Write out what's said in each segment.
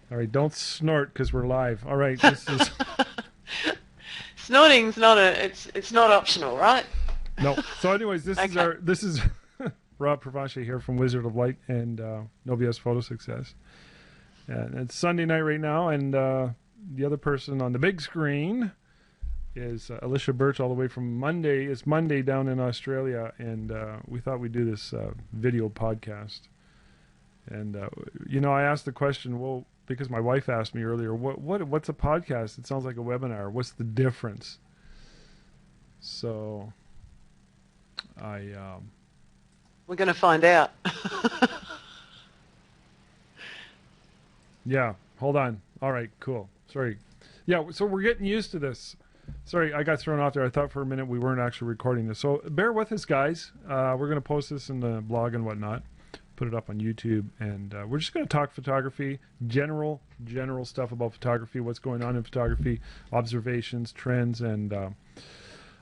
All right, don't snort because we're live. All right, this is Snorting's not it's not optional, right? no. So, anyways, Okay. this is Rob Pravache here from Wizard of Light and Novias Photo Success. And it's Sunday night right now, and the other person on the big screen is Alicia Birch, all the way from Monday. It's Monday down in Australia, and we thought we'd do this video podcast. And I asked the question, well, because my wife asked me earlier, what's a podcast? It sounds like a webinar. What's the difference? So I We're going to find out. yeah, hold on. All right, cool. Sorry. Yeah, so we're getting used to this. Sorry, I got thrown off there. I thought for a minute we weren't actually recording this. So bear with us, guys. We're going to post this in the blog and whatnot. Put it up on YouTube, and we're just going to talk photography, general stuff about photography, what's going on in photography, observations, trends, and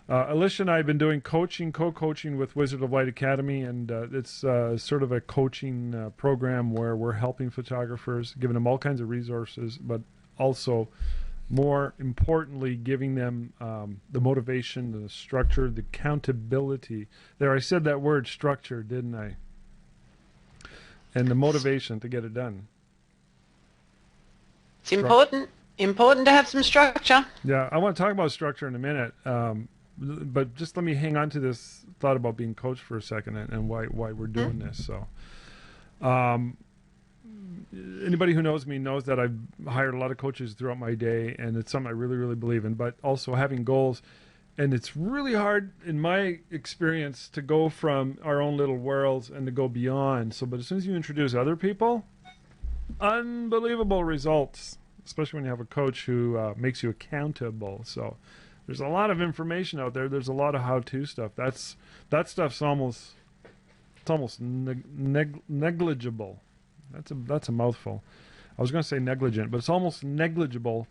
Alicia and I have been doing co-coaching with Wizard of Light Academy, and it's sort of a coaching program where we're helping photographers, giving them all kinds of resources, but also, more importantly, giving them the motivation, the structure, the accountability. There, I said that word structure, didn't I? And the motivation to get it done. It's important to have some structure. Yeah, I want to talk about structure in a minute, but just let me hang on to this thought about being coached for a second and why we're doing this. So, anybody who knows me knows that I've hired a lot of coaches throughout my day, and it's something I really, really believe in. But also having goals, and it's really hard in my experience to go from our own little worlds and to go beyond. So, but as soon as you introduce other people, unbelievable results, especially when you have a coach who makes you accountable. So there's a lot of information out there. There's a lot of how-to stuff. That stuff's almost negligible. That's a mouthful. I was going to say negligent, but it's almost negligible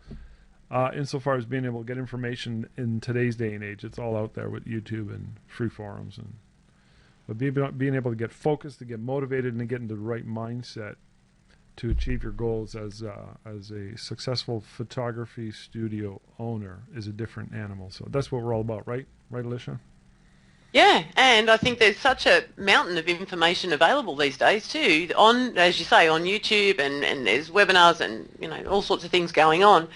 insofar as being able to get information in today's day and age. It's all out there with YouTube and free forums, but being able to get focused, to get motivated, and to get into the right mindset to achieve your goals as a successful photography studio owner is a different animal. So that's what we're all about, right? Right, Alicia? Yeah, and I think there's such a mountain of information available these days too, on, as you say, on YouTube, and there's webinars and all sorts of things going on.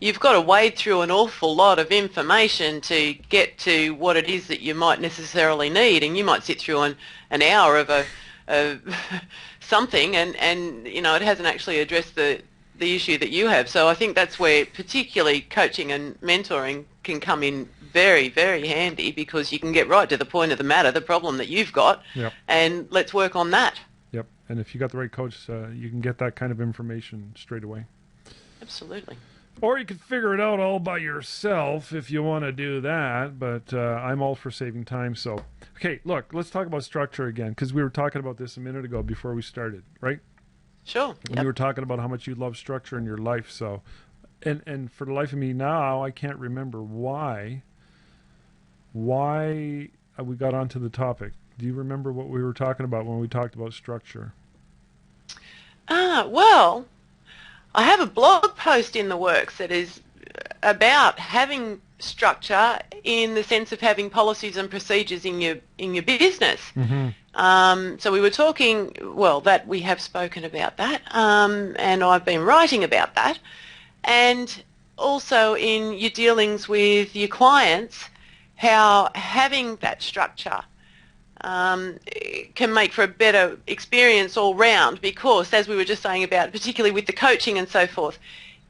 You've got to wade through an awful lot of information to get to what it is that you might necessarily need, and you might sit through an hour of a something, and it hasn't actually addressed the issue that you have. So I think that's where particularly coaching and mentoring can come in very, very handy, because you can get right to the point of the matter, the problem that you've got, Yep. and let's work on that. Yep. And if you got the right coach, you can get that kind of information straight away. Absolutely. Or you could figure it out all by yourself if you want to do that, but I'm all for saving time. So, okay, look, let's talk about structure again, because we were talking about this a minute ago before we started, right? Sure. And Yep. you were talking about how much you love structure in your life. So, and for the life of me now, I can't remember why we got onto the topic. Do you remember what we were talking about when we talked about structure? Well, I have a blog post in the works that is about having structure in the sense of having policies and procedures in your business. Mm-hmm. So we were talking, well, that we have spoken about that, and I've been writing about that, and also in your dealings with your clients, how having that structure can make for a better experience all round, because as we were just saying about, particularly with the coaching and so forth,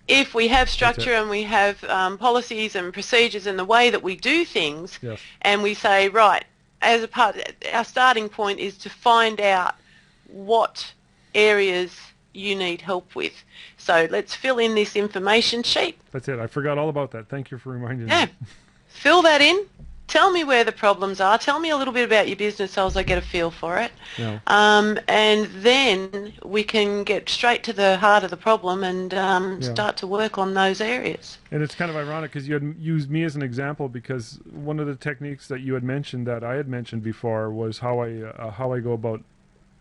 if we have structure and we have policies and procedures in the way that we do things, Yes. and we say, right, as a part, our starting point is to find out what areas you need help with. So let's fill in this information sheet. That's it. I forgot all about that. Thank you for reminding Yeah. me. Fill that in. Tell me where the problems are. Tell me a little bit about your business so as I get a feel for it. Yeah. And then we can get straight to the heart of the problem and start to work on those areas. And it's kind of ironic because you had used me as an example, because one of the techniques that you had mentioned that I had mentioned before was how I go about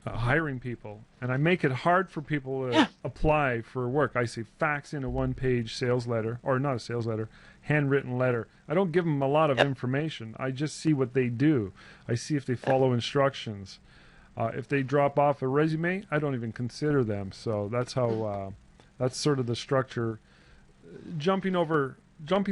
hiring people, and I make it hard for people to apply for work. I say fax in a one-page sales letter, or not a sales letter, handwritten letter. I don't give them a lot of information. I just see what they do. I see if they follow instructions. If they drop off a resume, I don't even consider them. So that's how. That's sort of the structure. Jumping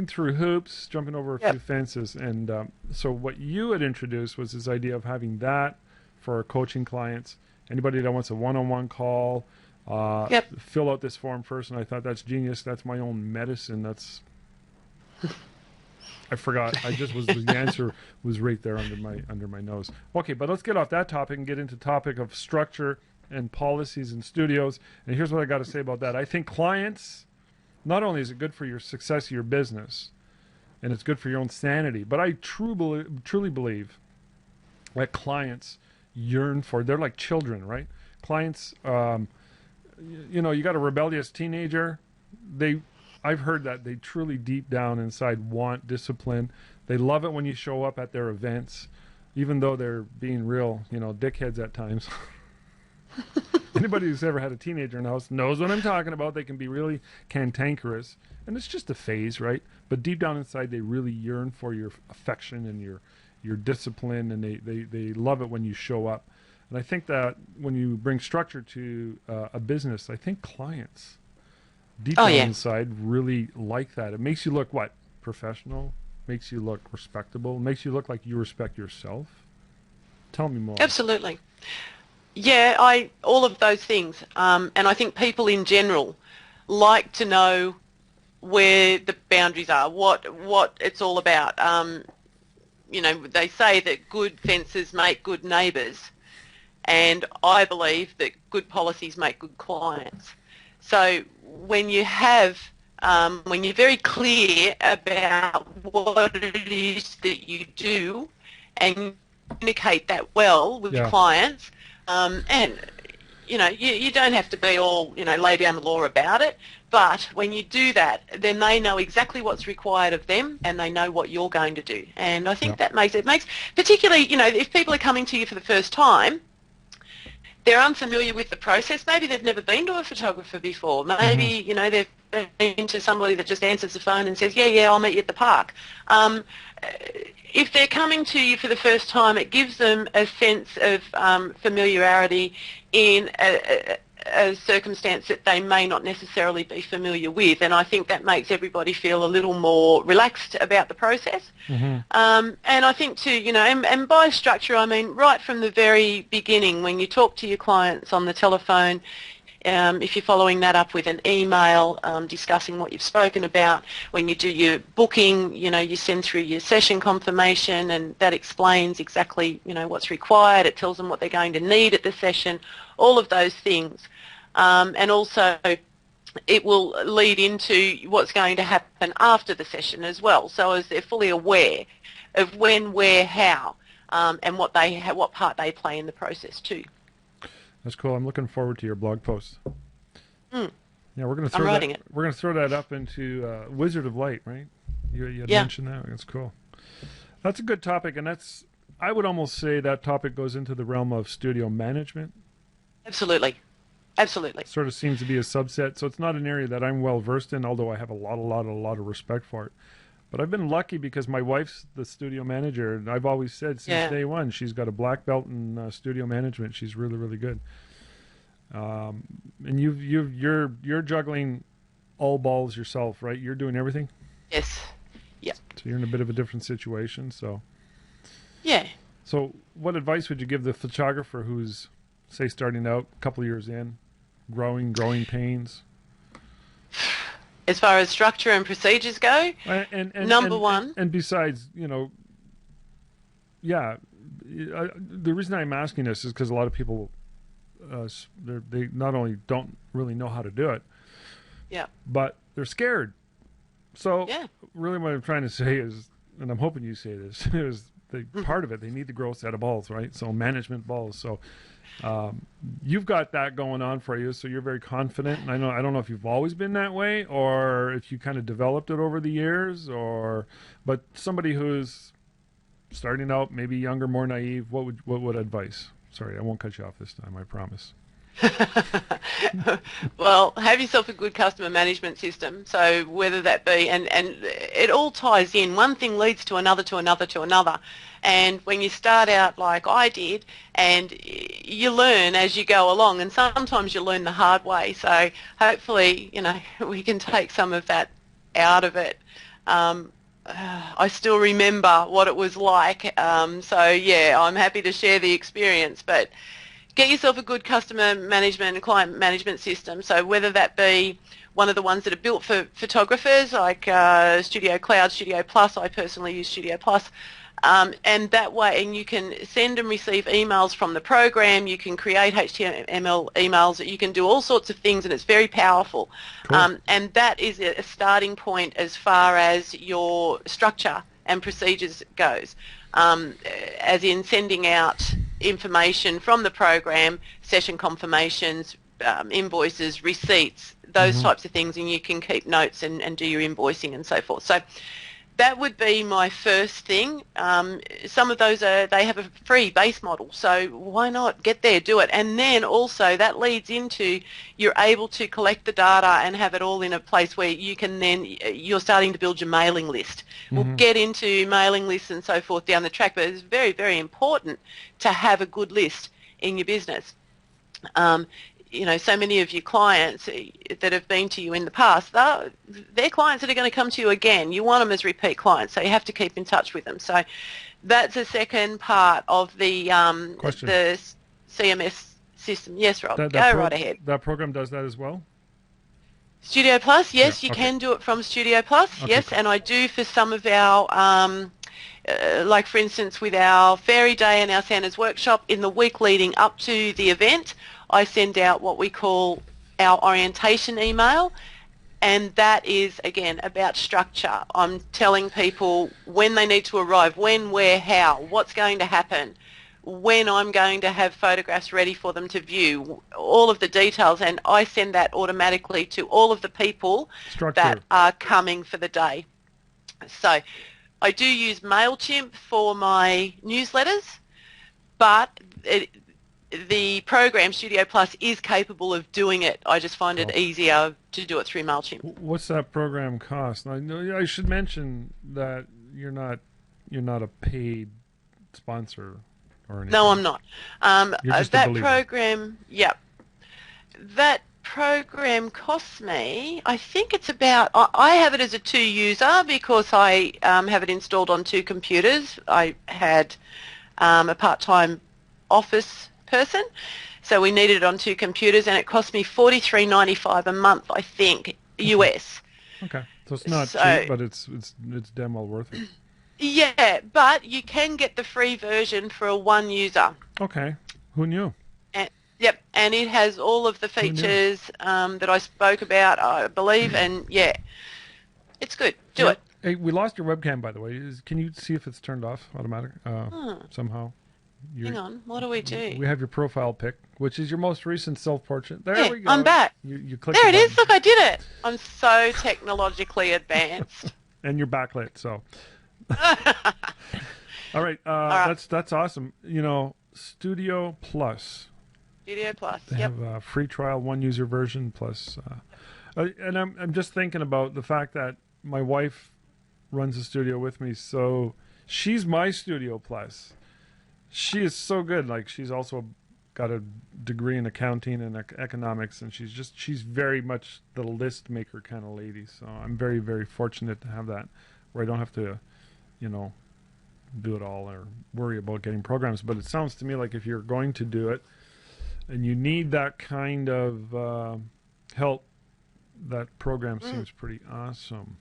through hoops, jumping over a few fences, and so what you had introduced was this idea of having that for our coaching clients. Anybody that wants a one-on-one call, fill out this form first. And I thought that's genius. That's my own medicine. That's I forgot. The answer was right there under my nose. Okay, but let's get off that topic and get into the topic of structure and policies in studios. And here's what I got to say about that. I think clients, not only is it good for your success of your business, and it's good for your own sanity, but I truly believe that clients yearn for. They're like children, right? Clients, you got a rebellious teenager. I've heard that they truly deep down inside want discipline. They love it when you show up at their events, even though they're being real, dickheads at times. Anybody who's ever had a teenager in the house knows what I'm talking about. They can be really cantankerous, and it's just a phase, right? But deep down inside, they really yearn for your affection and your discipline, and they love it when you show up. And I think that when you bring structure to a business, I think clients deep down inside really like that. It makes you look professional, makes you look respectable, makes you look like you respect yourself. Tell me more. Absolutely. Yeah, all of those things. And I think people in general like to know where the boundaries are, what it's all about. They say that good fences make good neighbours, and I believe that good policies make good clients. So when you when you're very clear about what it is that you do and communicate that well with your clients, and you don't have to be all lay down the law about it, but when you do that, then they know exactly what's required of them, and they know what you're going to do. And I think that makes particularly if people are coming to you for the first time, they're unfamiliar with the process. Maybe they've never been to a photographer before. Maybe they've been to somebody that just answers the phone and says, yeah, I'll meet you at the park. If they're coming to you for the first time, it gives them a sense of familiarity in a circumstance that they may not necessarily be familiar with, and I think that makes everybody feel a little more relaxed about the process. And I think too, and by structure I mean right from the very beginning, when you talk to your clients on the telephone, if you're following that up with an email discussing what you've spoken about, when you do your booking, you send through your session confirmation, and that explains exactly, what's required. It tells them what they're going to need at the session, all of those things. And also it will lead into what's going to happen after the session as well, so as they're fully aware of when, where, how, and what part they play in the process too. That's cool. I'm looking forward to your blog post. Yeah, we're going to throw writing it. We're going to throw that up into Wizard of Light, right? You had mentioned that. That's cool. That's a good topic, and I would almost say that topic goes into the realm of studio management. Absolutely. Sort of seems to be a subset, so it's not an area that I'm well versed in, although I have a lot of respect for it. But I've been lucky because my wife's the studio manager, and I've always said since day one she's got a black belt in studio management. She's really, really good. And you're juggling all balls yourself, right? You're doing everything? Yes. Yeah. So you're in a bit of a different situation. So. Yeah. So what advice would you give the photographer who's, say, starting out, a couple of years in, growing pains? As far as structure and procedures go, number one. And besides, the reason I'm asking this is because a lot of people, they not only don't really know how to do it, but they're scared. So really what I'm trying to say is, and I'm hoping you say this, is part of it, they need to grow a set of balls, right? So management balls. So you've got that going on for you, so you're very confident. And I don't know if you've always been that way or if you kind of developed it over the years, but somebody who's starting out, maybe younger, more naive, what would advice? Sorry, I won't cut you off this time, I promise. Well, have yourself a good customer management system. So whether that be, and it all ties in. One thing leads to another, to another, to another. And when you start out like I did, and you learn as you go along, and sometimes you learn the hard way. So hopefully, we can take some of that out of it. I still remember what it was like. So yeah, I'm happy to share the experience, but get yourself a good customer management and client management system. So whether that be one of the ones that are built for photographers, like Studio Cloud, Studio Plus. I personally use Studio Plus. And that way, and you can send and receive emails from the program, you can create HTML emails, you can do all sorts of things, and it's very powerful. Cool. And that is a starting point as far as your structure and procedures goes, as in sending out information from the program, session confirmations, invoices, receipts, those types of things, and you can keep notes and do your invoicing and so forth. So that would be my first thing. Some of those they have a free base model, so why not get there, do it. And then also that leads into you're able to collect the data and have it all in a place where you can then, you're starting to build your mailing list. We'll get into mailing lists and so forth down the track, but it's very, very important to have a good list in your business. So many of your clients that have been to you in the past, they're clients that are going to come to you again. You want them as repeat clients, so you have to keep in touch with them. So that's the second part of the CMS system. Yes, Rob, go right ahead. That program does that as well? Studio Plus, yes, yeah, you can do it from Studio Plus, okay, yes, cool. and I do for some of our like for instance with our Fairy Day and our Santa's Workshop, in the week leading up to the event, I send out what we call our orientation email, and that is, again, about structure. I'm telling people when they need to arrive, when, where, how, what's going to happen, when I'm going to have photographs ready for them to view, all of the details, and I send that automatically to all of the people that are coming for the day. So I do use MailChimp for my newsletters, but the program Studio Plus is capable of doing it. I just find it easier to do it through MailChimp. What's that program cost? I should mention that you're not a paid sponsor or anything. No, I'm not. You're just that a believer. program, yep. That program costs me, I think it's about, I have it as a 2-user because I have it installed on 2 computers. I had a part-time office person, so we needed it on 2 computers, and it cost me $43.95 a month, I think, US. Okay, so it's not cheap, but it's damn well worth it. Yeah, but you can get the free version for a 1 user. Okay, who knew? Yep, and it has all of the features that I spoke about, I believe, and yeah, it's good. Do it. Hey, we lost your webcam, by the way. Can you see if it's turned off automatic somehow? Hang on, what do we do? We have your profile pic, which is your most recent self-portrait. There we go. I'm back. You click there it is. Look, I did it. I'm so technologically advanced. And you're backlit, so. All right, that's awesome. Studio Plus. Studio Plus. They have a free trial, 1-user version plus. And I'm just thinking about the fact that my wife runs a studio with me, so she's my Studio Plus. She is so good. Like, she's also got a degree in accounting and economics, and she's very much the list maker kind of lady. So I'm very, very fortunate to have that, where I don't have to, do it all or worry about getting programs. But it sounds to me like if you're going to do it and you need that kind of help, that program seems pretty awesome.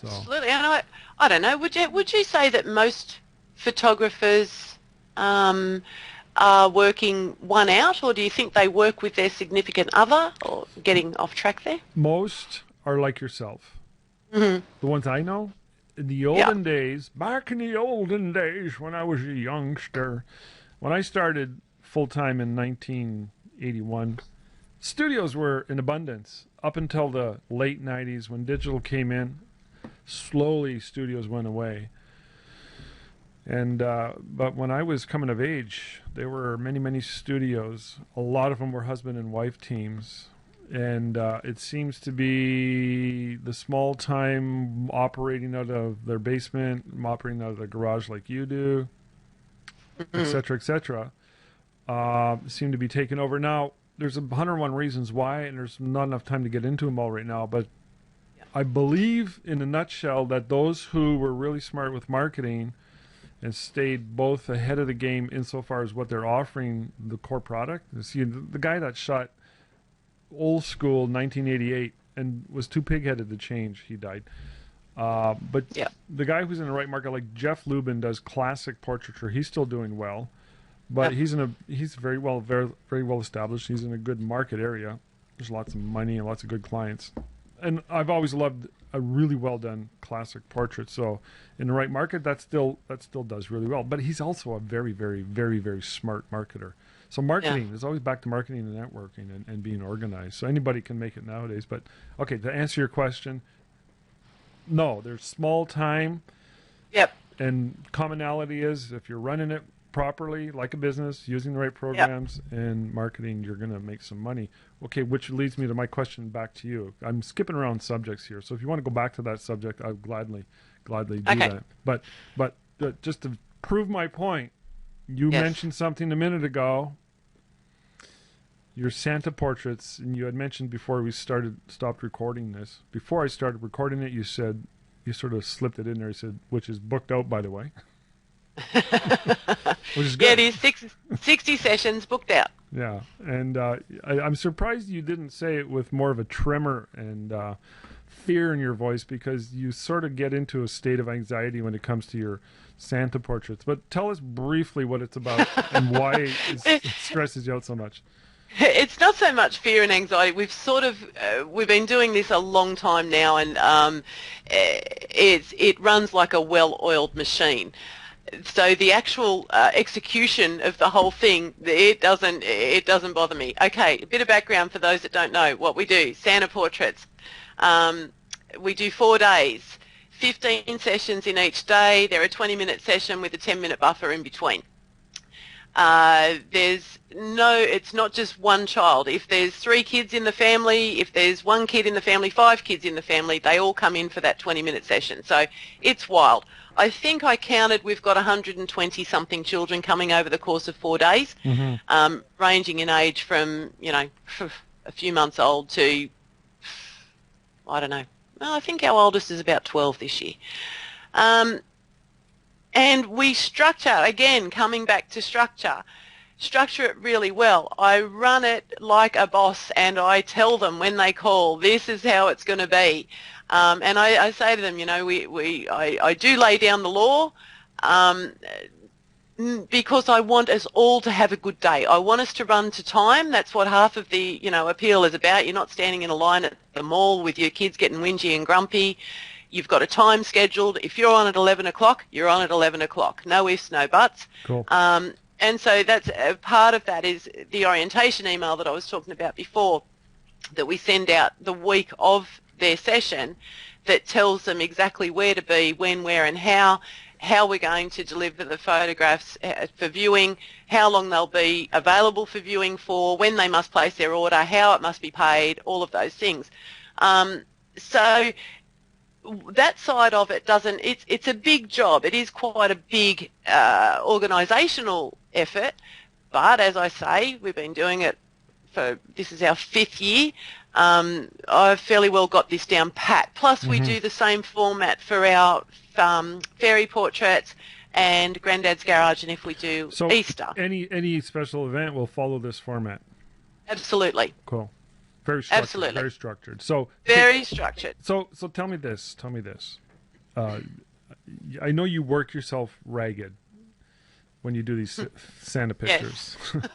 So. Absolutely. And I don't know, would you say that most photographers are working one out, or do you think they work with their significant other, or getting off track there? Most are like yourself. The ones I know, in the olden days, back in the olden days when I was a youngster, when I started full-time in 1981, studios were in abundance. Up until the late 90s when digital came in, slowly studios went away. And but when I was coming of age, there were many, many studios. A lot of them were husband and wife teams, and it seems to be the small time operating out of their basement, operating out of the garage like you do, et cetera, seem to be taken over. Now, there's 101 reasons why, and there's not enough time to get into them all right now, but I believe in a nutshell that those who were really smart with marketing and stayed both ahead of the game insofar as what they're offering the core product. See, the guy that shot old school 1988 and was too pig-headed to change, he died. But the guy who's in the right market, like Jeff Lubin does classic portraiture, he's still doing well. But he's very well established. He's in a good market area. There's lots of money and lots of good clients. And I've always loved a really well done classic portrait. So in the right market, that still does really well. But he's also a very, very, very, very smart marketer. So marketing is always back to marketing and networking and being organized. So anybody can make it nowadays. But okay, to answer your question, no, there's small time. Yep. And commonality is if you're running it properly, like a business, using the right programs and marketing, you're going to make some money. Okay, which leads me to my question back to you. I'm skipping around subjects here, so if you want to go back to that subject, I'll gladly do that. But just to prove my point, you mentioned something a minute ago. Your Santa portraits, and you had mentioned before we stopped recording this. Before I started recording it, you said you sort of slipped it in there. You said, which is booked out, by the way. Which is good. Yeah, it is 60 sessions booked out. Yeah, and I'm surprised you didn't say it with more of a tremor and fear in your voice, because you sort of get into a state of anxiety when it comes to your Santa portraits. But tell us briefly what it's about and why it stresses you out so much. It's not so much fear and anxiety. We've been doing this a long time now, and it runs like a well-oiled machine. So the actual execution of the whole thing, it doesn't bother me. Okay, a bit of background for those that don't know what we do. Santa portraits. We do 4 days, 15 sessions in each day. They're a 20-minute session with a 10-minute buffer in between. It's not just one child. If there's 3 kids in the family, if there's 1 kid in the family, 5 kids in the family, they all come in for that 20-minute session. So it's wild. I think I counted we've got 120-something children coming over the course of 4 days, ranging in age from, a few months old to, I don't know. Well, I think our oldest is about 12 this year. And we structure, again, coming back to structure it really well. I run it like a boss, and I tell them when they call, this is how it's going to be. And I say to them, I do lay down the law because I want us all to have a good day. I want us to run to time. That's what half of the, appeal is about. You're not standing in a line at the mall with your kids getting whingy and grumpy. You've got a time scheduled. If you're on at 11 o'clock, you're on at 11 o'clock. No ifs, no buts. Cool. And so that's part of that is the orientation email that I was talking about before, that we send out the week of their session, that tells them exactly where to be, when, where and how we're going to deliver the photographs for viewing, how long they'll be available for viewing for, when they must place their order, how it must be paid, all of those things. So that side of it it's a big job. It is quite a big organisational effort, but as I say, we've been doing it this is our 5th year. I've fairly well got this down pat. Plus we do the same format for our fairy portraits and Granddad's Garage, and if we do Easter. Any special event will follow this format? Absolutely. Cool. Very structured. Absolutely. Very structured. So very structured. So tell me this. I know you work yourself ragged when you do these Santa pictures. Yes.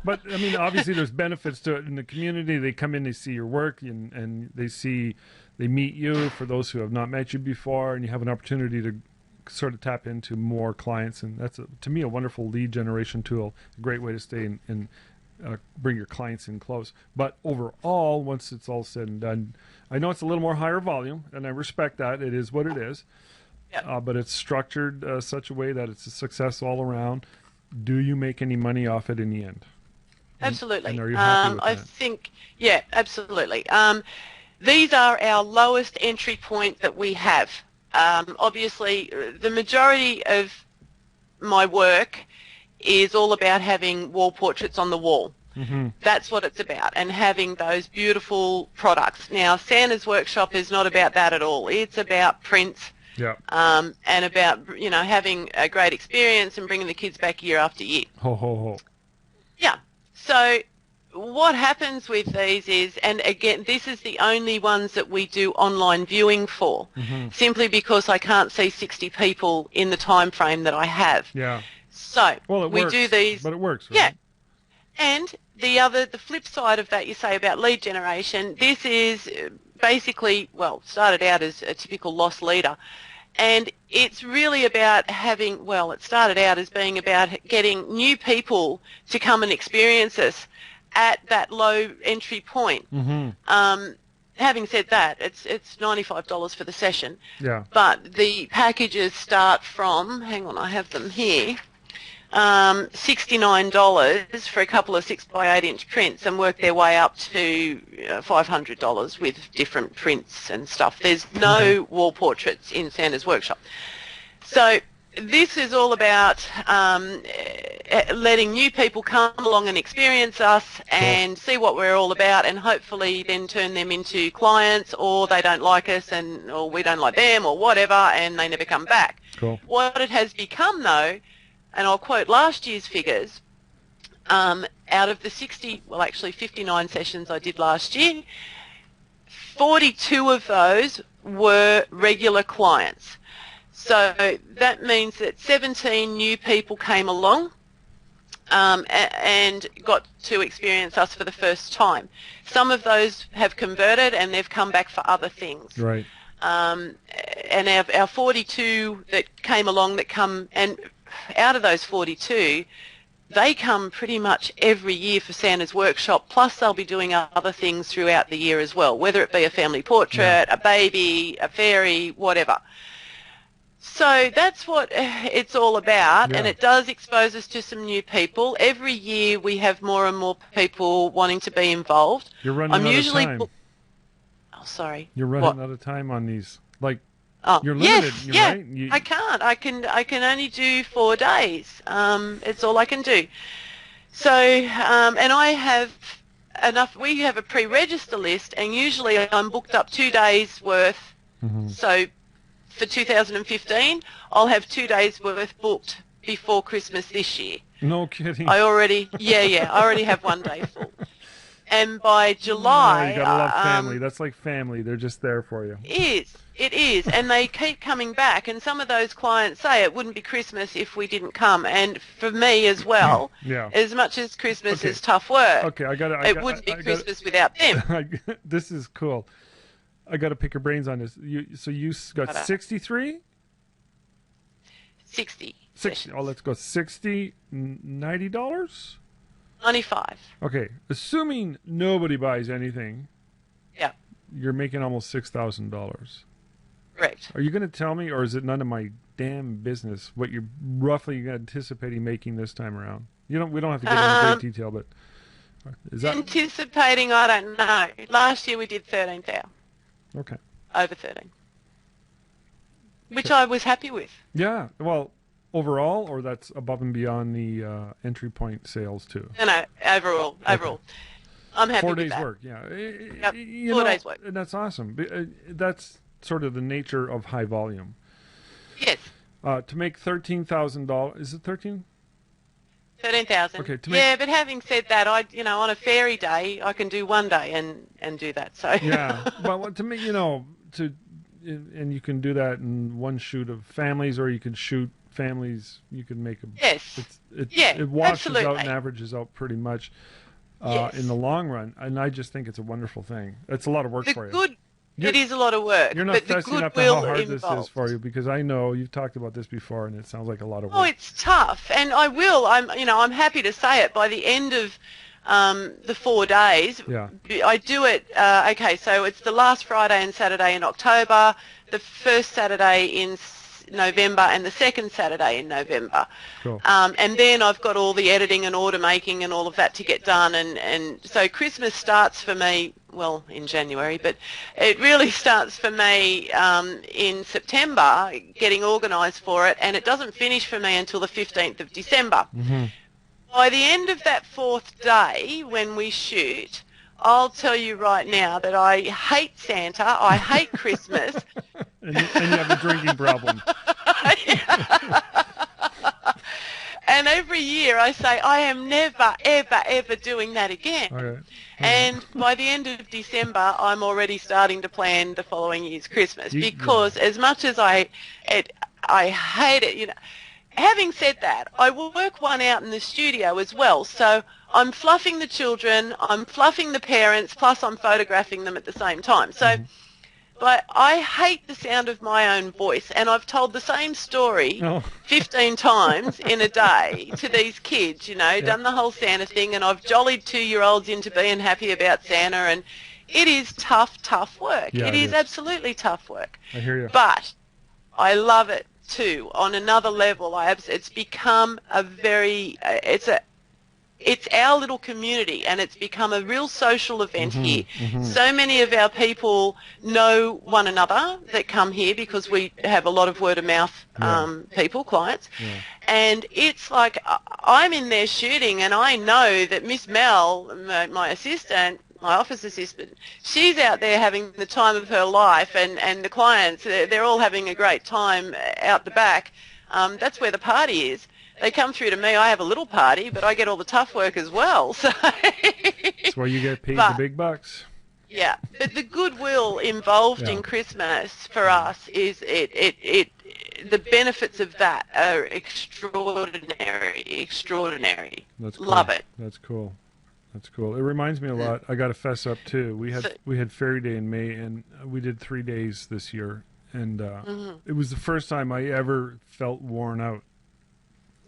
But I mean, obviously, there's benefits to it in the community. They come in, they see your work, and they meet you. For those who have not met you before, and you have an opportunity to sort of tap into more clients, and that's to me a wonderful lead generation tool. A great way to stay in bring your clients in close. But overall, once it's all said and done, I know it's a little more higher volume, and I respect that. It is what it is. Yep. but it's structured such a way that it's a success all around. Do you make any money off it in the end? Absolutely. And are you happy with I that? think, yeah, absolutely. These are our lowest entry point that we have. Obviously, the majority of my work is all about having wall portraits on the wall. Mm-hmm. That's what it's about, and having those beautiful products. Now, Santa's Workshop is not about that at all. It's about prints, Yeah. and about, having a great experience and bringing the kids back year after year. Ho ho ho. Yeah. So what happens with these is, and again, this is the only ones that we do online viewing for, simply because I can't see 60 people in the time frame that I have. Yeah. So Well, it we works, do these. but it works. Right? Yeah. And the flip side of that, you say about lead generation, this is basically, well, started out as a typical loss leader. And it's really about having, well, it started out as being about getting new people to come and experience us at that low entry point. Having said that, it's $95 for the session. Yeah. But the packages start from, hang on, I have them here, $69 for a couple of 6x8 inch prints, and work their way up to $500 with different prints and stuff. There's no wall portraits in Santa's Workshop. So this is all about letting new people come along and experience us and see what we're all about, and hopefully then turn them into clients, or they don't like us or we don't like them or whatever, and they never come back. Cool. What it has become, though, and I'll quote last year's figures, out of the 59 sessions I did last year, 42 of those were regular clients. So that means that 17 new people came along and got to experience us for the first time. Some of those have converted and they've come back for other things. Right. And our 42 that came along and out of those 42, they come pretty much every year for Santa's Workshop, plus they'll be doing other things throughout the year as well, whether it be a family portrait, a baby, a fairy, whatever. So that's what it's all about, and it does expose us to some new people. Every year we have more and more people wanting to be involved. You're running out of time. Oh, sorry. You're running out of time on these. Like, oh, you're limited, yes, right? I can't. I can only do 4 days. It's all I can do. So, and I have enough. We have a pre-register list, and usually I'm booked up 2 days worth. So for 2015, I'll have 2 days worth booked before Christmas this year. No kidding. I already have 1 day full. And by July... you gotta love family. That's like family. They're just there for you. It is. And they keep coming back. And some of those clients say it wouldn't be Christmas if we didn't come. And for me as well, as much as Christmas is tough work, it wouldn't be Christmas without them. This is cool. I got to pick your brains on this. So you got 63? 60. 60. Oh, let's go 60, $90? 95. Okay, assuming nobody buys anything, you're making almost $6,000. Correct. Are you going to tell me, or is it none of my damn business, what you're roughly anticipating making this time around? We don't have to get into great detail, but is that anticipating? I don't know. Last year we did 13,000. Okay. Over 13, which I was happy with. Yeah. Well, overall, or that's above and beyond the entry point sales too? No, overall. I'm happy 4 with days that. work, yeah. Yep. 4 days work. And that's awesome. That's sort of the nature of high volume. Yes. To make $13,000, is it 13? 13,000. Okay. But having said that, on a fairy day, I can do 1 day and do that. So. Yeah, but to me, and you can do that in one shoot of families, or you can shoot families. You can make them. Yes. It washes absolutely. out and averages out pretty much in the long run, and I just think it's a wonderful thing. It's a lot of work for you. It is a lot of work. You're not but fessing up to how hard this is for you, because I know you've talked about this before, and it sounds like a lot of work. Oh, it's tough, and I will. I'm happy to say it. By the end of the 4 days, I do it. So it's the last Friday and Saturday in October, the first Saturday in November and the second Saturday in November. Cool. And then I've got all the editing and order making and all of that to get done. And so Christmas starts for me, well, in January, but it really starts for me in September, getting organised for it, and it doesn't finish for me until the 15th of December. Mm-hmm. By the end of that fourth day, when we shoot, I'll tell you right now that I hate Santa, I hate Christmas. and you have a drinking problem. And every year I say, I am never, ever, ever doing that again. Okay. And by the end of December, I'm already starting to plan the following year's Christmas, because as much as I hate it, you know. Having said that, I will work one out in the studio as well. So I'm fluffing the children, I'm fluffing the parents, plus I'm photographing them at the same time. So, but I hate the sound of my own voice, and I've told the same story 15 times in a day to these kids, you know, done the whole Santa thing, and I've jollied 2-year-olds into being happy about Santa, and it is tough, tough work. Yeah, it is absolutely tough work. I hear you. But I love it too. On another level, it's become a very, it's our little community, and it's become a real social event here. So many of our people know one another that come here, because we have a lot of word of mouth people, clients. And it's like, I'm in there shooting, and I know that Miss Mel, my assistant, my office assistant, she's out there having the time of her life, and the clients, they're all having a great time out the back. That's where the party is. They come through to me. I have a little party, but I get all the tough work as well. So that's where you get paid the big bucks. Yeah, but the goodwill involved in Christmas for us is the benefits of that are extraordinary. That's cool. Love it. That's cool. That's cool. It reminds me a lot. I got to fess up too. We had Fairy Day in May, and we did 3 days this year, and it was the first time I ever felt worn out.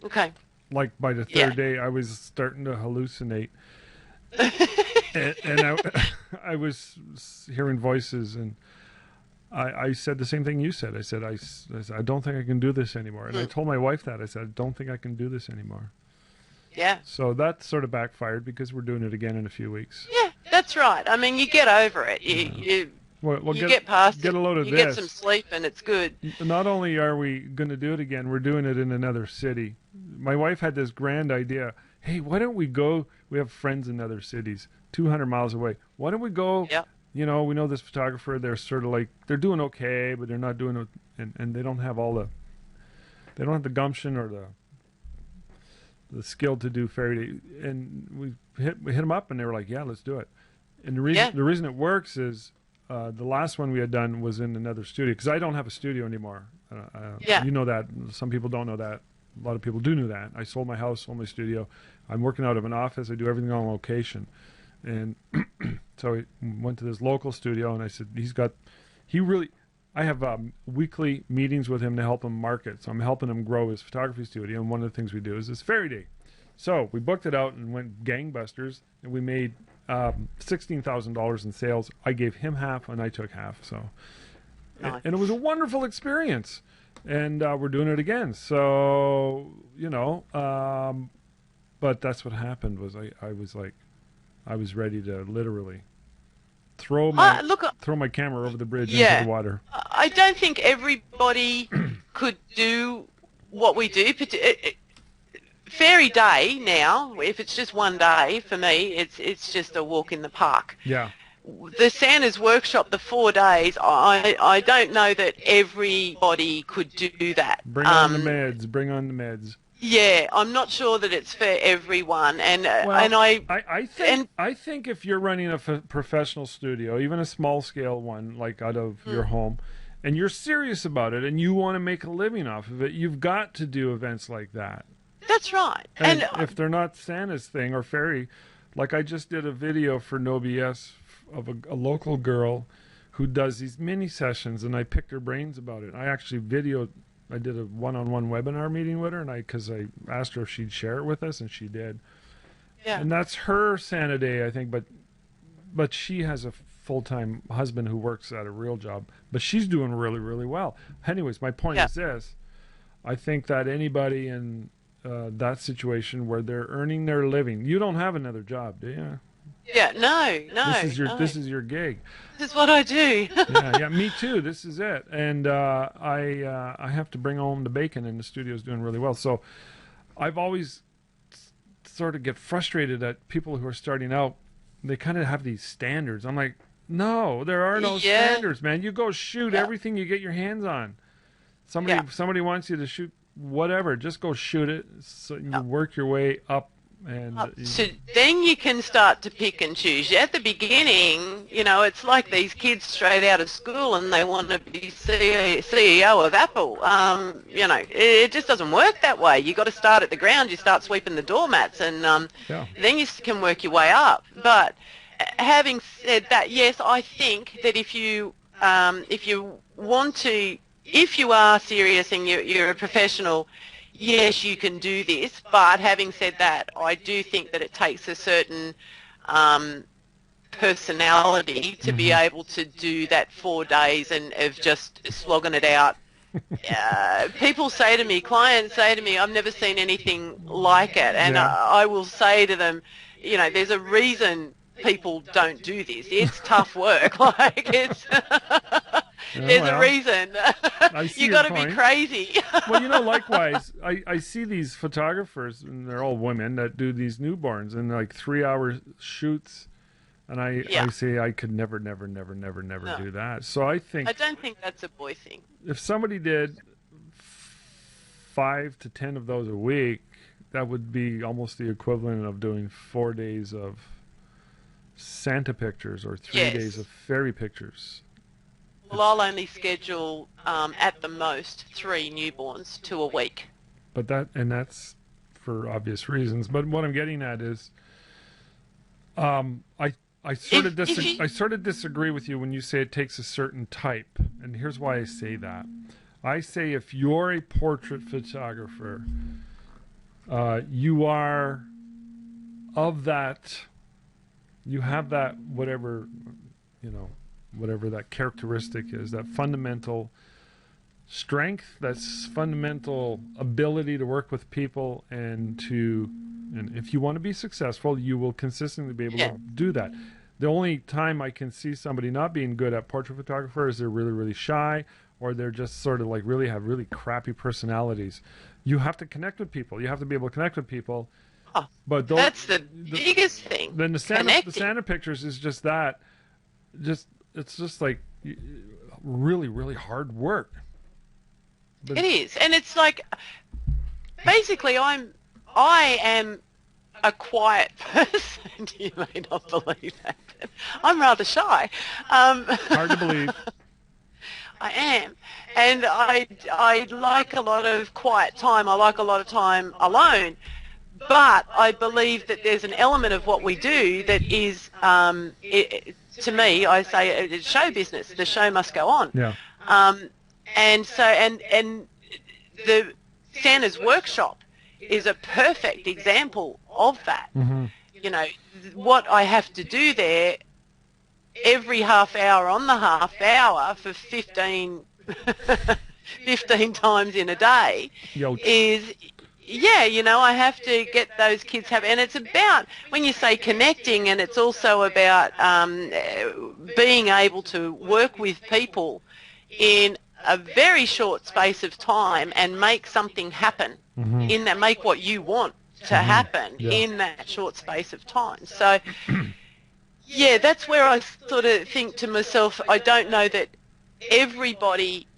Okay. Like by the third day, I was starting to hallucinate, and I was hearing voices, and I said the same thing you said. I said I don't think I can do this anymore, and I told my wife that. I said I don't think I can do this anymore. Yeah. So that sort of backfired, because we're doing it again in a few weeks. Yeah, that's right. I mean, you get over it. You get past it. Get a load of you this. Get some sleep, and it's good. Not only are we going to do it again, we're doing it in another city. My wife had this grand idea. Hey, why don't we go? We have friends in other cities, 200 miles away. Why don't we go? Yeah. You know, we know this photographer. They're sort of like, they're doing okay, but they're not doing it, and they don't have they don't have the gumption or the skill to do Fairy Day. And we hit them up, and they were like, yeah, let's do it. And the reason it works is the last one we had done was in another studio, because I don't have a studio anymore. You know that. Some people don't know that. A lot of people do know that. I sold my house, sold my studio. I'm working out of an office. I do everything on location. And so I went to this local studio, and I said, I have weekly meetings with him to help him market. So I'm helping him grow his photography studio. And one of the things we do is this Fairy Day. So we booked it out and went gangbusters, and we made $16,000 in sales. I gave him half, and I took half. So, nice. And it was a wonderful experience. And we're doing it again. So, you know, but that's what happened was I was ready to literally throw my camera over the bridge into the water. I don't think everybody could do what we do. Fairy Day now, if it's just one day, for me, it's just a walk in the park. Yeah. The Santa's workshop, the 4 days, I don't know that everybody could do that. Bring on the meds. Yeah, I'm not sure that it's for everyone, I think if you're running a professional studio, even a small scale one, like out of your home, and you're serious about it, and you want to make a living off of it, you've got to do events like that. That's right. And if they're not Santa's thing or fairy, like I just did a video for No BS of a local girl who does these mini sessions, and I picked her brains about it. I actually I did a one-on-one webinar meeting with her, and because I asked her if she'd share it with us, and she did. Yeah. And that's her Santa Day, I think, but she has a full-time husband who works at a real job, but she's doing really, really well. Anyways, my point is this. I think that anybody in that situation where they're earning their living, you don't have another job, do you? Yeah, no. This is your gig. This is what I do. yeah, me too. This is it. And I have to bring home the bacon, and the studio's doing really well. So I've always sort of get frustrated at people who are starting out. They kind of have these standards. I'm like, no, there are no standards, man. You go shoot everything you get your hands on. Somebody wants you to shoot whatever. Just go shoot it. So you work your way up. And so then you can start to pick and choose. At the beginning, it's like these kids straight out of school and they want to be CEO of Apple. It just doesn't work that way. You got to start at the ground. You start sweeping the doormats, and then you can work your way up. But having said that, yes, I think that if you are serious and you're a professional, yes, you can do this, but having said that, I do think that it takes a certain personality to be able to do that 4 days and of just slogging it out. Clients say to me, I've never seen anything like it, and I will say to them, there's a reason people don't do this. It's tough work. There's a reason. You got to be crazy. Well, likewise, I see these photographers, and they're all women, that do these newborns in like 3-hour shoots, and I say I could never do that. So I don't think that's a boy thing. If somebody did 5 to 10 of those a week, that would be almost the equivalent of doing 4 days of Santa pictures or 3 days of fairy pictures. Well, I'll only schedule at the most 3 newborns to a week. But that's for obvious reasons. But what I'm getting at is, I sort of disagree with you when you say it takes a certain type, and here's why I say that. I say if you're a portrait photographer, you are of that. You have that whatever that characteristic is, that fundamental strength, that's fundamental ability to work with people, and if you want to be successful, you will consistently be able to do that. The only time I can see somebody not being good at portrait photographer is they're really, really shy, or they're just sort of like have really crappy personalities. You have to connect with people. You have to be able to connect with people. Oh, but that's the biggest thing. Then the Santa pictures is just that. It's just like really, really hard work. But it is, and it's like basically I am a quiet person. You may not believe that, but I'm rather shy. Hard to believe. I am, and I like a lot of quiet time. I like a lot of time alone. But I believe that there's an element of what we do that is, to me, I say it's show business. The show must go on. Yeah. And the Santa's workshop is a perfect example of that. What I have to do there every half hour on the half hour for 15 times in a day is... I have to get those kids happy. And it's about, when you say connecting, and it's also about being able to work with people in a very short space of time and make something happen, in that, make what you want to happen in that short space of time. So, that's where I sort of think to myself, I don't know that everybody...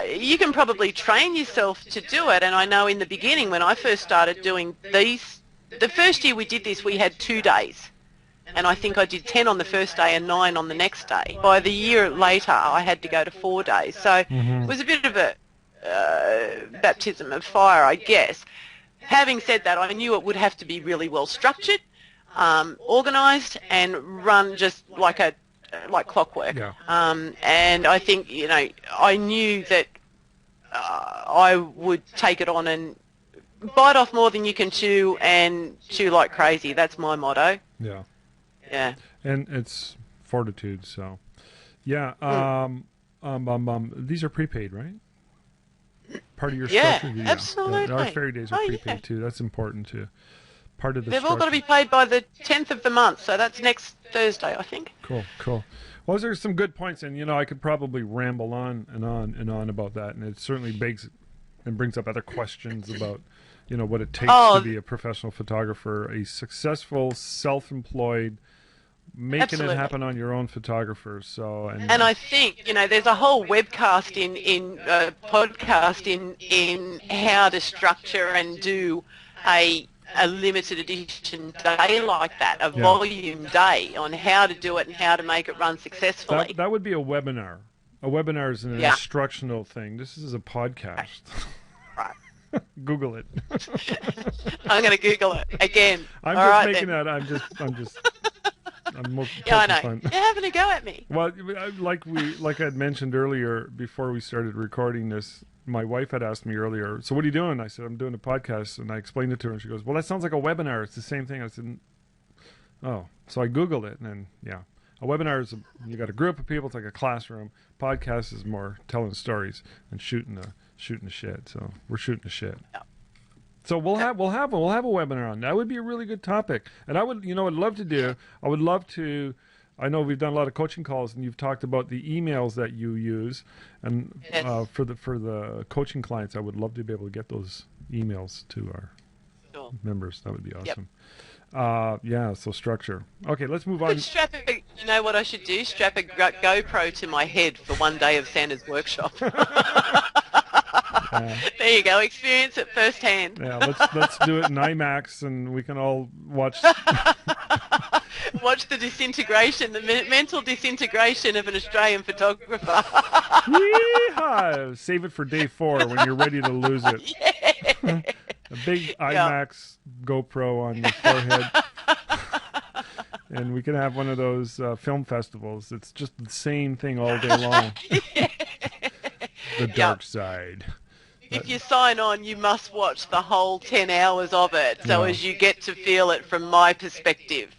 you can probably train yourself to do it, and I know in the beginning when I first started doing these, the first year we did this, we had 2 days, and I think I did 10 on the first day and 9 on the next day. By the year later, I had to go to 4 days, so it was a bit of a baptism of fire, I guess. Having said that, I knew it would have to be really well structured, organised, and run just like clockwork. And I think, I knew that I would take it on and bite off more than you can chew and chew like crazy. That's my motto. Yeah. Yeah. And it's fortitude. So, yeah. These are prepaid, right? Part of your Yeah, structure. absolutely. Our fairy days are prepaid yeah. too. That's important too. Part of the They've all got to structure. be paid by the 10th of the month, so that's next Thursday, I think. Cool. Well, there's some good points, and I could probably ramble on and on and on about that, and it certainly begs and brings up other questions about, what it takes to be a professional photographer, a successful, self-employed, making Absolutely. it happen on your own photographer. So, and I think there's a whole webcast in podcast in how to structure and do a limited edition day like that, a volume day on how to do it and how to make it run successfully. That would be a webinar. A webinar is an instructional thing. This is a podcast. Right. Google it. I'm going to Google it again. I'm All just right, making then. that. I'm more Yeah, I know. fun. You're having a go at me. Well, like I had mentioned earlier before we started recording this, my wife had asked me earlier, so what are you doing? I said, I'm doing a podcast, and I explained it to her, and she goes, well, that sounds like a webinar. It's the same thing. I said, oh. So I Googled it, and then, a webinar is you got a group of people. It's like a classroom. Podcast is more telling stories and shooting the shit. So we're shooting the shit. Yeah. So we'll have a webinar on. That would be a really good topic. And I would, I'd love to do. I would love to. I know we've done a lot of coaching calls, and you've talked about the emails that you use, and for the coaching clients, I would love to be able to get those emails to our members. That would be awesome. Yep. So structure. Okay, let's move on. You know what I should do? Strap a GoPro to my head for one day of Santa's workshop. There you go. Experience it firsthand. Yeah, let's do it in IMAX, and we can all watch. Watch the disintegration, the mental disintegration of an Australian photographer. Yeehaw! Save it for day 4 when you're ready to lose it. Yeah. A big IMAX GoPro on your forehead. And we can have one of those film festivals. It's just the same thing all day long. The dark side. If you sign on, you must watch the whole 10 hours of it, so as you get to feel it from my perspective.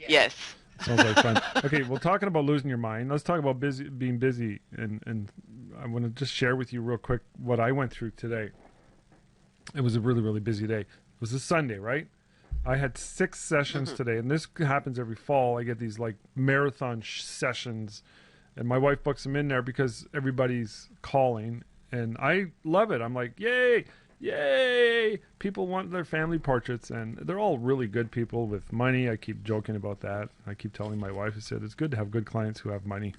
Yes. Sounds like fun. Okay, well, talking about losing your mind, let's talk about being busy. And I want to just share with you real quick what I went through today. It was a really, really busy day. It was a Sunday, right? I had 6 sessions today, and this happens every fall. I get these like marathon sessions, and my wife books them in there because everybody's calling, and I love it. I'm like, yay! People want their family portraits, and they're all really good people with money. I keep joking about that. I keep telling my wife, I said, it's good to have good clients who have money.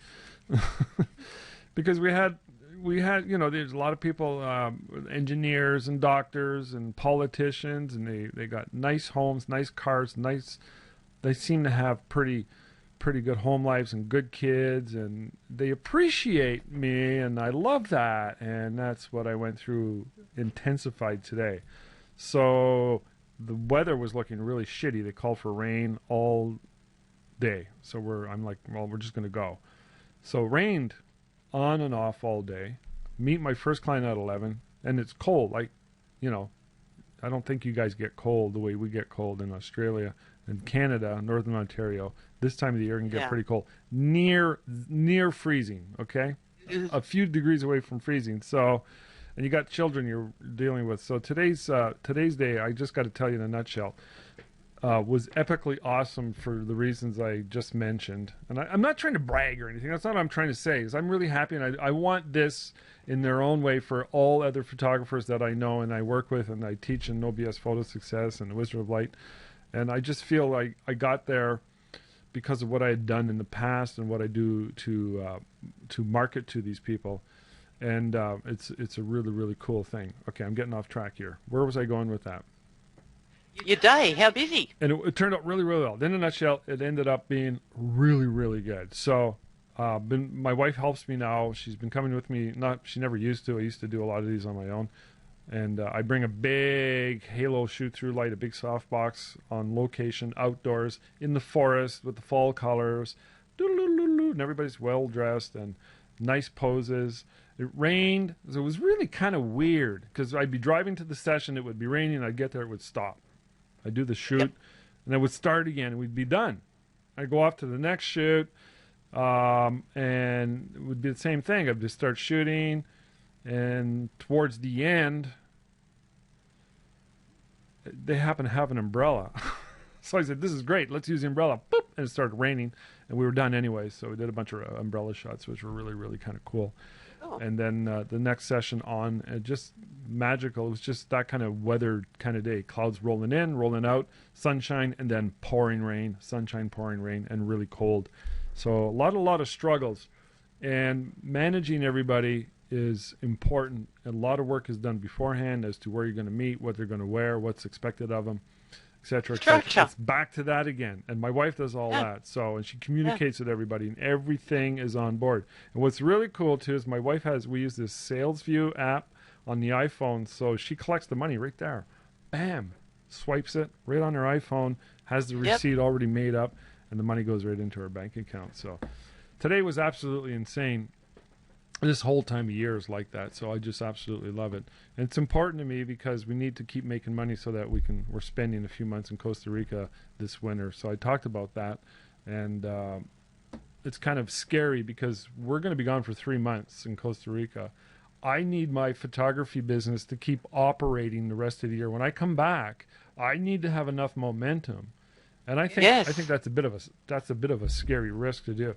Because we had, there's a lot of people, engineers and doctors and politicians, and they got nice homes, nice cars, they seem to have pretty good home lives and good kids, and they appreciate me, and I love that, and that's what I went through intensified today. So the weather was looking really shitty. They called for rain all day. So I'm like, well, we're just going to go. So it rained on and off all day. Meet my first client at 11, and it's cold. I don't think you guys get cold the way we get cold in Australia and Canada, Northern Ontario. This time of the year can get pretty cold. Near freezing, okay? A few degrees away from freezing. So, and you got children you're dealing with. So today's day, I just got to tell you in a nutshell, was epically awesome for the reasons I just mentioned. And I'm not trying to brag or anything. That's not what I'm trying to say. Is I'm really happy, and I want this in their own way for all other photographers that I know and I work with, and I teach in No BS Photo Success and WizardOf Light. And I just feel like I got there because of what I had done in the past and what I do to market to these people. And it's a really, really cool thing. Okay, I'm getting off track here. Where was I going with that? Your day, how busy? And it turned out really, really well. In a nutshell, it ended up being really, really good. So my wife helps me now. She's been coming with me. She never used to. I used to do a lot of these on my own. And I bring a big halo shoot-through light, a big softbox on location, outdoors, in the forest with the fall colors. And everybody's well-dressed and nice poses. It rained. So it was really kind of weird because I'd be driving to the session. It would be raining. I'd get there. It would stop. I'd do the shoot, and it would start again, and we'd be done. I'd go off to the next shoot, And it would be the same thing. I'd just start shooting, and towards the end, they happen to have an umbrella. So I said, this is great. Let's use the umbrella. Boop! And it started raining, and we were done anyway. So we did a bunch of umbrella shots, which were really, really kind of cool. Oh. And then the next session on, just magical. It was just that kind of weather kind of day. Clouds rolling in, rolling out, sunshine, and then pouring rain. Sunshine, pouring rain, and really cold. So a lot of struggles. And managing everybody is important. A lot of work is done beforehand as to where you're going to meet, what they're going to wear, what's expected of them, etc. It's back to that again. And my wife does all that. So, and she communicates with everybody, and everything is on board. And what's really cool too is my wife we use this SalesView app on the iPhone. So she collects the money right there. Bam. Swipes it right on her iPhone, has the receipt already made up, and the money goes right into her bank account. So today was absolutely insane. This whole time of year is like that, so I just absolutely love it. And it's important to me because we need to keep making money so that we're spending a few months in Costa Rica this winter. So I talked about that, and it's kind of scary because we're going to be gone for 3 months in Costa Rica. I need my photography business to keep operating the rest of the year. When I come back, I need to have enough momentum, and I think that's a bit of a scary risk to do.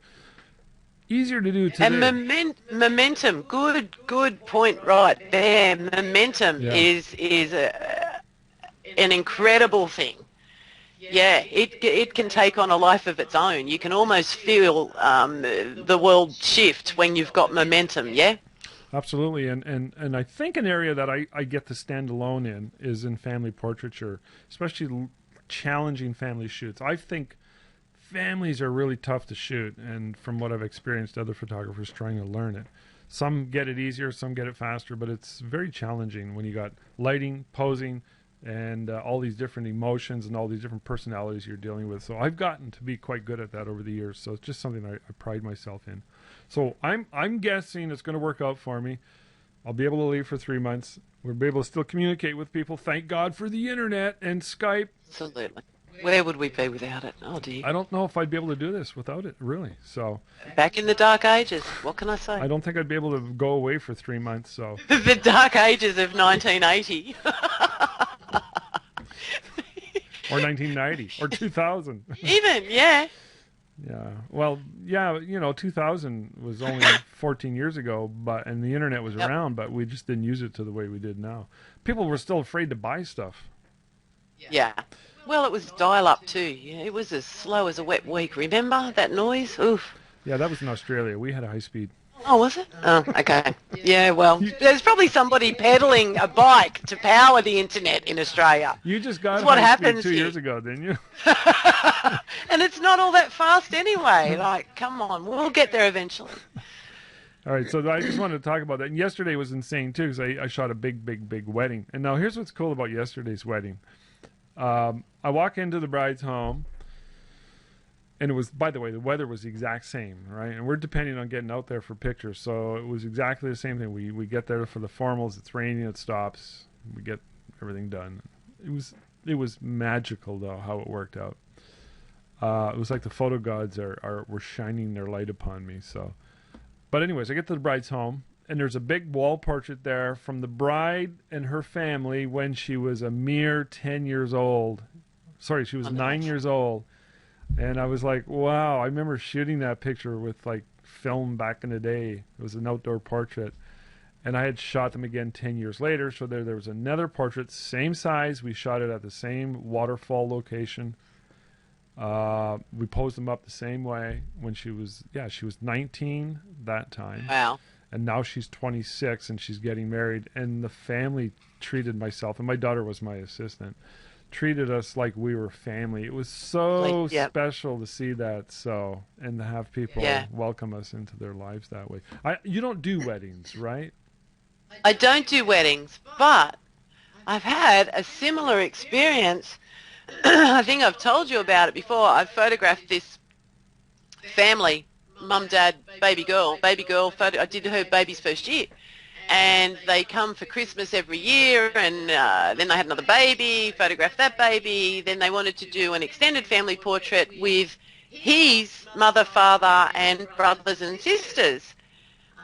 Easier to do today. And momentum, good point right there. Momentum is an incredible thing. Yeah, it can take on a life of its own. You can almost feel the world shift when you've got momentum, yeah? Absolutely, and I think an area that I get to stand alone in is in family portraiture, especially challenging family shoots. I think families are really tough to shoot, and from what I've experienced, other photographers trying to learn it. Some get it easier, some get it faster, but it's very challenging when you got lighting, posing, and all these different emotions and all these different personalities you're dealing with. So I've gotten to be quite good at that over the years. So it's just something I pride myself in. So I'm guessing it's going to work out for me. I'll be able to leave for 3 months. We'll be able to still communicate with people. Thank God for the internet and Skype. Absolutely. Where would we be without it? Oh, dear. I don't know if I'd be able to do this without it, really. So back in the dark ages. What can I say? I don't think I'd be able to go away for 3 months. So the dark ages of 1980. Or 1990 or 2000. Even, yeah. Yeah. Well, yeah, 2000 was only 14 years ago, and the internet was around, but we just didn't use it to the way we did now. People were still afraid to buy stuff. Yeah. Well, it was dial-up too. Yeah, it was as slow as a wet week. Remember that noise? Oof. Yeah, that was in Australia. We had a high speed. Oh, was it? Oh, okay. Yeah, well, there's probably somebody pedaling a bike to power the internet in Australia. You just got what high happens speed 2 years ago, didn't you? And it's not all that fast anyway. Like, come on, we'll get there eventually. All right, so I just wanted to talk about that. And yesterday was insane too, because I shot a big wedding. And now here's what's cool about yesterday's wedding. I walk into the bride's home, and it was, by the way, the weather was the exact same, right? And we're depending on getting out there for pictures, so it was exactly the same thing. We get there for the formals. It's raining. It stops. We get everything done. It was magical though how it worked out. It was like the photo gods were shining their light upon me. So, but anyways, I get to the bride's home. And there's a big wall portrait there from the bride and her family when she was a mere 10 years old. Sorry, she was 9 years old. And I was like, wow, I remember shooting that picture with like film back in the day. It was an outdoor portrait. And I had shot them again 10 years later. So there was another portrait, same size. We shot it at the same waterfall location. We posed them up the same way when she was 19 that time. Wow. And now she's 26 and she's getting married. And the family treated myself, and my daughter was my assistant, treated us like we were family. It was so special to see that, and to have people welcome us into their lives that way. You don't do weddings, right? I don't do weddings, but I've had a similar experience. I think I've told you about it before. I've photographed this family. Mum, dad, baby girl photo. I did her baby's first year, and they come for Christmas every year, and then they had another baby, photographed that baby, then they wanted to do an extended family portrait with his mother, father, and brothers and sisters,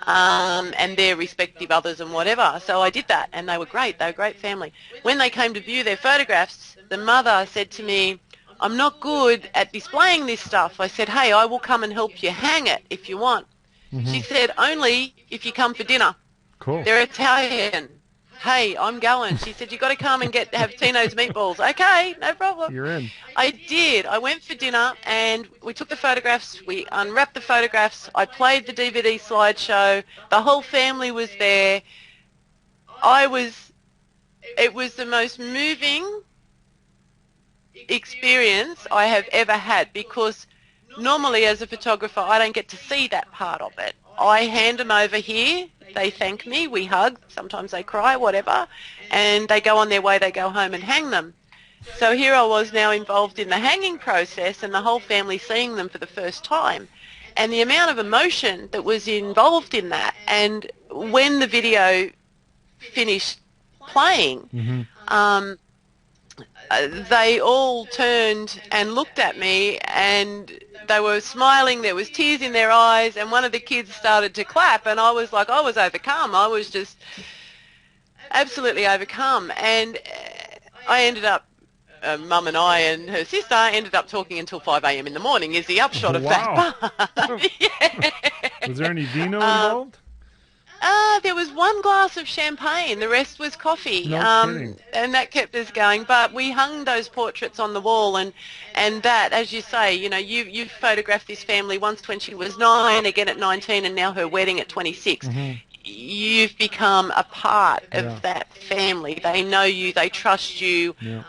and their respective others and whatever. So I did that, and they were great. They were a great family. When they came to view their photographs, the mother said to me, "I'm not good at displaying this stuff." I said, "Hey, I will come and help you hang it if you want." Mm-hmm. She said, "Only if you come for dinner. Cool. They're Italian." Hey, I'm going. She said, "You got to come and have Tino's meatballs." Okay, no problem. You're in. I did. I went for dinner and we took the photographs. We unwrapped the photographs. I played the DVD slideshow. The whole family was there. It was the most moving experience I have ever had, because normally as a photographer I don't get to see that part of it. I hand them over here, they thank me, we hug, sometimes they cry, whatever, and they go on their way, they go home and hang them. So here I was now involved in the hanging process and the whole family seeing them for the first time. And the amount of emotion that was involved in that, and when the video finished playing, Mm-hmm. they all turned and looked at me and they were smiling, there was tears in their eyes, and one of the kids started to clap, and I was like, I was overcome. I was just absolutely overcome. And I ended up, Mum and I and her sister ended up talking until 5 a.m. in the morning is the upshot of Wow. that. Yeah. Was there any vino involved? There was one glass of champagne. The rest was coffee. No kidding. And that kept us going. But we hung those portraits on the wall, and that, as you say, you know, you photographed this family once when she was 9, again at 19, and now her wedding at 26. Mm-hmm. You've become a part of Yeah. that family. They know you, they trust you, Yeah.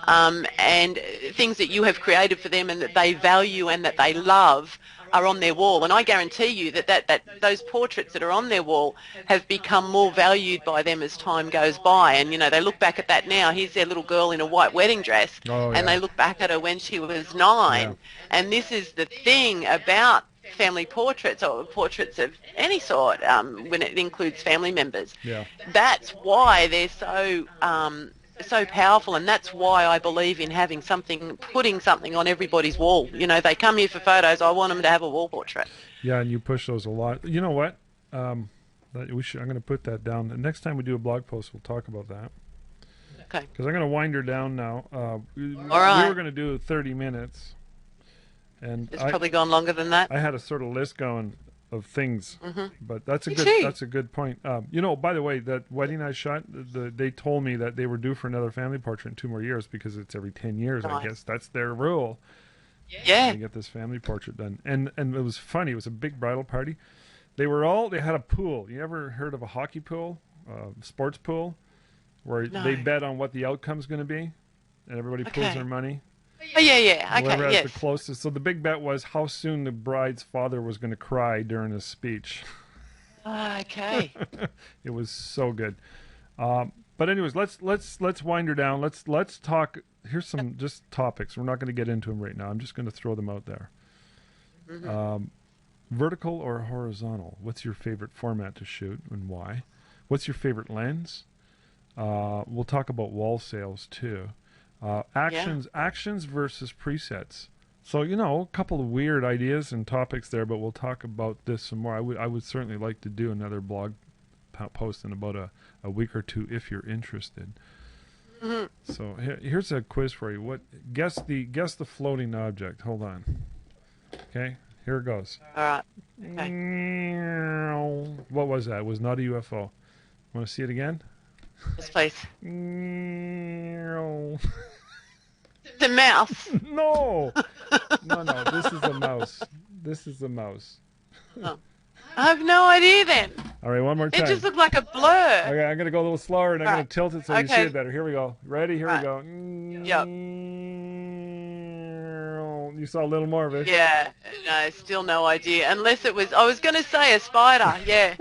and things that you have created for them and that they value and that they love are on their wall. And I guarantee you that those portraits that are on their wall have become more valued by them as time goes by. And, you know, they look back at that now. Here's their little girl in a white wedding dress. Oh, and yeah. they look back at her when she was 9. Yeah. And this is the thing about family portraits, or portraits of any sort, when it includes family members. Yeah. That's why they're so powerful, and that's why I believe in having something, putting something on everybody's wall. You know, they come here for photos, I want them to have a wall portrait. Yeah, and you push those a lot. You know what? I'm going to put that down. The next time we do a blog post, we'll talk about that. Okay. Because I'm going to wind her down now. We right. were going to do 30 minutes. And It's probably gone longer than that. I had a sort of list going of things, but that's Me too. a good point. You know, by the way, that wedding I shot, they told me that they were due for another family portrait in 2 more years because it's every 10 years. Nice. I guess that's their rule. Yeah. They get this family portrait done, and it was funny. It was a big bridal party. They had a pool. You ever heard of a hockey pool, sports pool, where No. they bet on what the outcome's going to be, and everybody pools Okay. their money. Oh, yeah. Whoever Okay, has yes. the closest. So the big bet was how soon the bride's father was going to cry during his speech. Okay. It was so good. But anyways, let's wind her down. Let's talk. Here's some just topics. We're not going to get into them right now. I'm just going to throw them out there. Vertical or horizontal? What's your favorite format to shoot and why? What's your favorite lens? We'll talk about wall sales too. Actions versus presets. So, you know, a couple of weird ideas and topics there, but we'll talk about this some more. I would certainly like to do another blog post in about a week or two if you're interested. So here's a quiz for you. Guess the floating object. Hold on. Okay, here it goes. All right. Okay. What was that? It was not a UFO. Want to see it again? This place. No. The mouse. No. This is a mouse. This is a mouse. Oh. I have no idea then. All right, one more time. It just looked like a blur. Okay, I'm going to go a little slower, and I'm going to tilt it so you see Okay. it better. Here we go. Ready? Here we go. Yep. You saw a little more of it. Yeah. No, still no idea. Unless it was, I was going to say a spider. Yeah.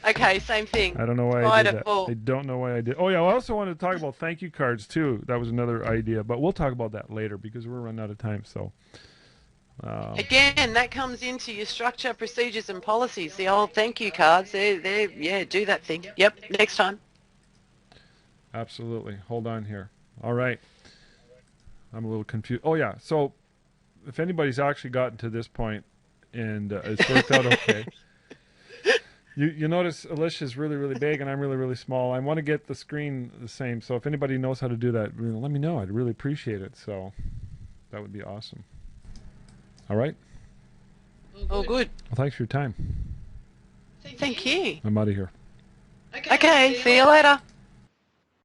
Okay, same thing. I don't know why I did that. Spider. I don't know why I did. Oh, yeah, I also wanted to talk about thank you cards, too. That was another idea, but we'll talk about that later because we're running out of time, so... Again, that comes into your structure, procedures, and policies. The old thank you cards. Yeah, do that thing. Yep, next time. Absolutely. Hold on here. All right. I'm a little confused. Oh, yeah. So if anybody's actually gotten to this point and it's worked out okay. You notice Alicia's really, really big and I'm really, really small. I want to get the screen the same. So if anybody knows how to do that, let me know. I'd really appreciate it. So that would be awesome. All right. All good. Well, thanks for your time. Thank you. I'm out of here. Okay, see you later.